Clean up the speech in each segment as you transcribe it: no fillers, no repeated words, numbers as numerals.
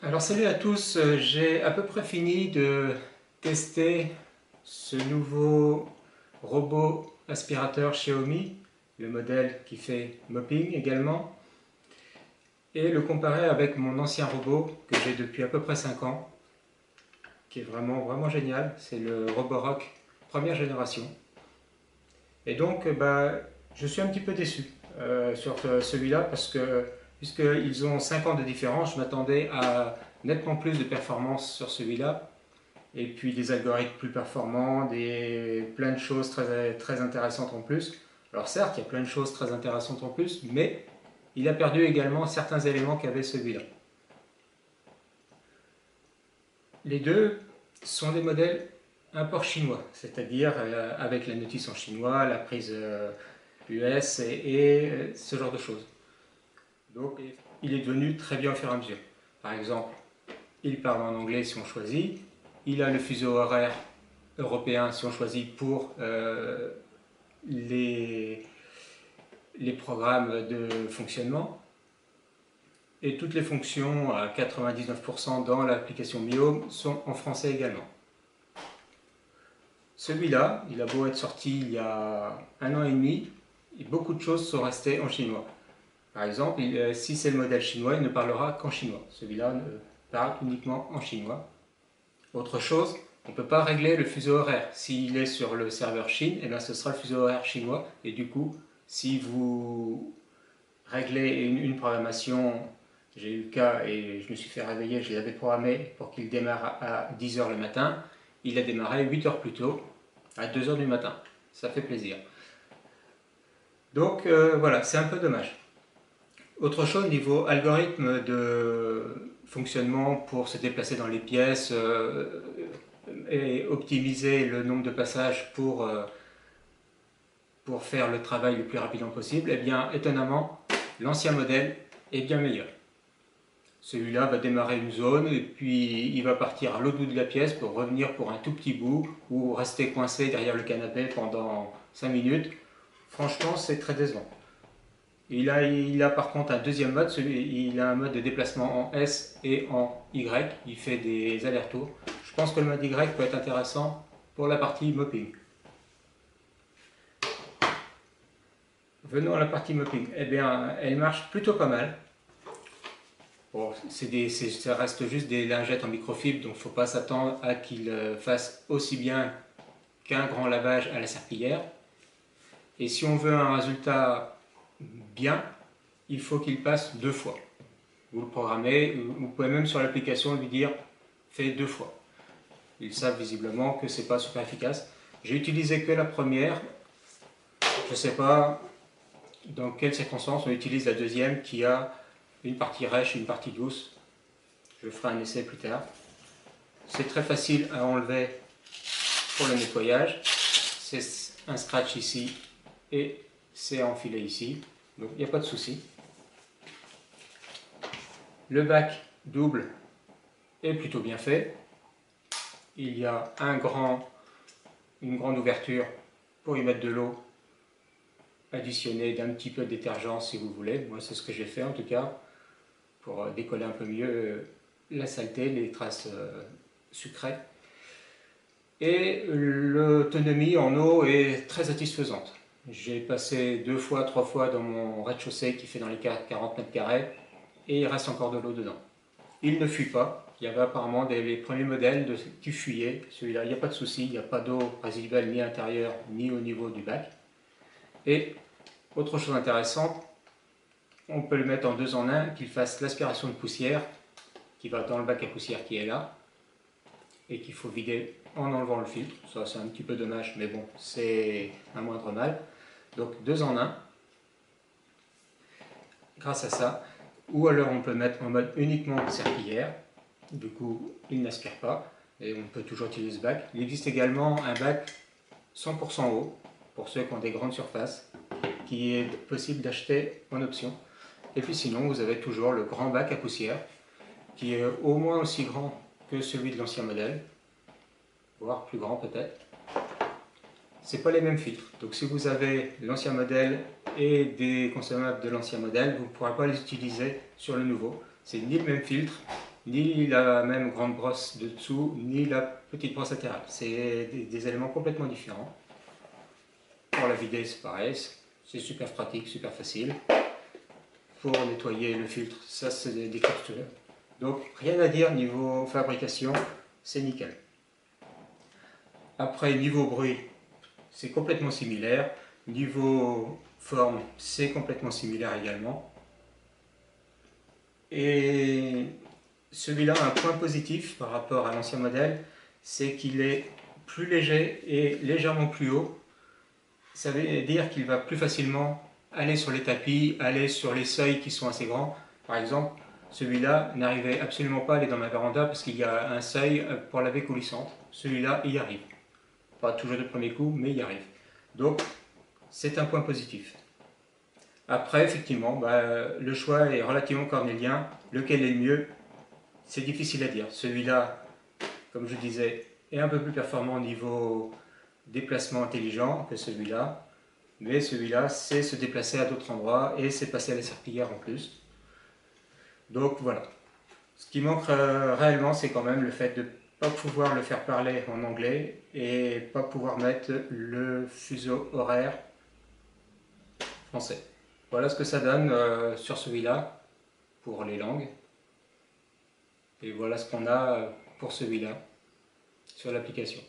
Alors salut à tous, j'ai à peu près fini de tester ce nouveau robot aspirateur Xiaomi, le modèle qui fait mopping également, et le comparer avec mon ancien robot que j'ai depuis à peu près 5 ans, qui est vraiment génial, c'est le Roborock première génération. Et donc je suis un petit peu déçu sur celui-là parce que puisqu'ils ont 5 ans de différence, je m'attendais à nettement plus de performance sur celui-là et puis des algorithmes plus performants, plein de choses très intéressantes en plus. Alors certes, il y a plein de choses très intéressantes en plus, mais il a perdu également certains éléments qu'avait celui-là. Les deux sont des modèles import chinois, c'est-à-dire avec la notice en chinois, la prise US et ce genre de choses. Donc il est devenu très bien au fur et à mesure. Par exemple, il parle en anglais si on choisit, il a le fuseau horaire européen si on choisit pour les, les programmes de fonctionnement, et toutes les fonctions à 99% dans l'application MiHome sont en français également. Celui-là, il a beau être sorti il y a 1 an et demi, et beaucoup de choses sont restées en chinois. Par exemple, si c'est le modèle chinois, il ne parlera qu'en chinois. Celui-là parle uniquement en chinois. Autre chose, on ne peut pas régler le fuseau horaire. S'il est sur le serveur Chine, eh bien, ce sera le fuseau horaire chinois. Et du coup, si vous réglez une programmation, j'ai eu le cas et je me suis fait réveiller, je l'avais programmé pour qu'il démarre à 10 h le matin. Il a démarré 8 h plus tôt, à 2 h du matin. Ça fait plaisir. Donc voilà, c'est un peu dommage. Autre chose, niveau algorithme de fonctionnement pour se déplacer dans les pièces et optimiser le nombre de passages pour faire le travail le plus rapidement possible, eh bien, étonnamment, l'ancien modèle est bien meilleur. Celui-là va démarrer une zone et puis il va partir à l'autre bout de la pièce pour revenir pour un tout petit bout ou rester coincé derrière le canapé pendant 5 minutes. Franchement, c'est très décevant. Il a par contre un deuxième mode, il a un mode de déplacement en S et en Y, il fait des allers-retours. Je pense que le mode Y peut être intéressant pour la partie mopping. Venons à la partie mopping. Eh bien, elle marche plutôt pas mal. Bon, ça reste juste des lingettes en microfibre, donc il ne faut pas s'attendre à qu'il fasse aussi bien qu'un grand lavage à la serpillière. Et si on veut un résultat bien, il faut qu'il passe 2 fois. Vous le programmez, vous pouvez même sur l'application lui dire fais 2 fois. Ils savent visiblement que c'est pas super efficace. J'ai utilisé que la première. Je ne sais pas dans quelles circonstances on utilise la deuxième qui a une partie rêche et une partie douce. Je ferai un essai plus tard. C'est très facile à enlever pour le nettoyage. C'est un scratch ici et c'est enfilé ici. Donc il n'y a pas de souci. Le bac double est plutôt bien fait. Il y a une grande ouverture pour y mettre de l'eau, additionnée d'un petit peu de détergent si vous voulez. Moi c'est ce que j'ai fait en tout cas, pour décoller un peu mieux la saleté, les traces sucrées. Et l'autonomie en eau est très satisfaisante. J'ai passé 2 fois, 3 fois dans mon rez-de-chaussée qui fait dans les 40 mètres carrés et il reste encore de l'eau dedans. Il ne fuit pas. Il y avait apparemment les premiers modèles qui fuyaient. Celui-là, il n'y a pas de souci. Il n'y a pas d'eau résiduelle ni à l'intérieur ni au niveau du bac. Et autre chose intéressante, on peut le mettre en 2 en 1, qu'il fasse l'aspiration de poussière qui va dans le bac à poussière qui est là et qu'il faut vider en enlevant le filtre. Ça c'est un petit peu dommage, mais bon, c'est un moindre mal. Donc 2 en 1 grâce à ça. Ou alors on peut mettre en mode uniquement serpillière, du coup il n'aspire pas et on peut toujours utiliser ce bac. Il existe également un bac 100% eau pour ceux qui ont des grandes surfaces qui est possible d'acheter en option. Et puis sinon vous avez toujours le grand bac à poussière qui est au moins aussi grand que celui de l'ancien modèle, voire plus grand peut-être. C'est pas les mêmes filtres, donc si vous avez l'ancien modèle et des consommables de l'ancien modèle, vous ne pourrez pas les utiliser sur le nouveau. C'est ni le même filtre, ni la même grande brosse de dessous, ni la petite brosse latérale. C'est des éléments complètement différents. Pour la vider, c'est pareil, c'est super pratique, super facile. Pour nettoyer le filtre, ça c'est des capteurs. Donc rien à dire niveau fabrication, c'est nickel. Après, niveau bruit, c'est complètement similaire. Niveau forme, c'est complètement similaire également. Et celui-là a un point positif par rapport à l'ancien modèle, c'est qu'il est plus léger et légèrement plus haut. Ça veut dire qu'il va plus facilement aller sur les tapis, aller sur les seuils qui sont assez grands. Par exemple, celui-là n'arrivait absolument pas à aller dans ma véranda parce qu'il y a un seuil pour la baie coulissante. Celui-là, il y arrive. Pas toujours de premier coup, mais il y arrive. Donc, c'est un point positif. Après, effectivement, le choix est relativement cornélien. Lequel est le mieux? C'est difficile à dire. Celui-là, comme je disais, est un peu plus performant au niveau déplacement intelligent que celui-là. Mais celui-là, c'est se déplacer à d'autres endroits et c'est passer à la serpillière en plus. Donc voilà. Ce qui manque réellement, c'est quand même le fait de ne pas pouvoir le faire parler en anglais et pas pouvoir mettre le fuseau horaire français. Voilà ce que ça donne sur celui-là pour les langues. Et voilà ce qu'on a pour celui-là sur l'application.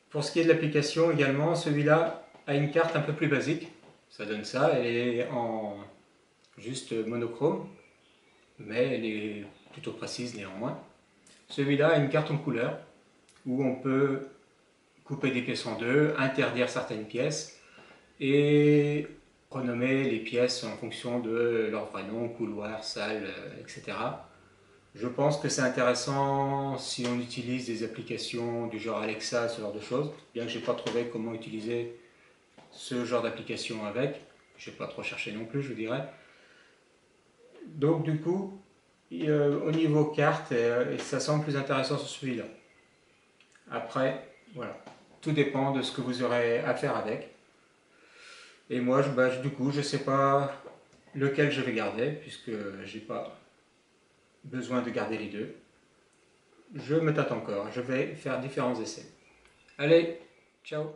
Pour ce qui est de l'application également, celui-là a une carte un peu plus basique. Ça donne ça, elle est en juste monochrome, mais elle est plutôt précise néanmoins. Celui-là a une carte en couleur où on peut couper des pièces en deux, interdire certaines pièces et renommer les pièces en fonction de leur vrai nom, couloir, salle, etc. Je pense que c'est intéressant si on utilise des applications du genre Alexa, ce genre de choses, bien que je n'ai pas trouvé comment utiliser ce genre d'application avec. Je n'ai pas trop cherché non plus, je vous dirais. Donc du coup, au niveau carte, ça semble plus intéressant sur celui-là. Après, voilà, tout dépend de ce que vous aurez à faire avec. Et moi, du coup, je ne sais pas lequel je vais garder, puisque je n'ai pas besoin de garder les deux. Je me tâte encore, je vais faire différents essais. Allez, ciao!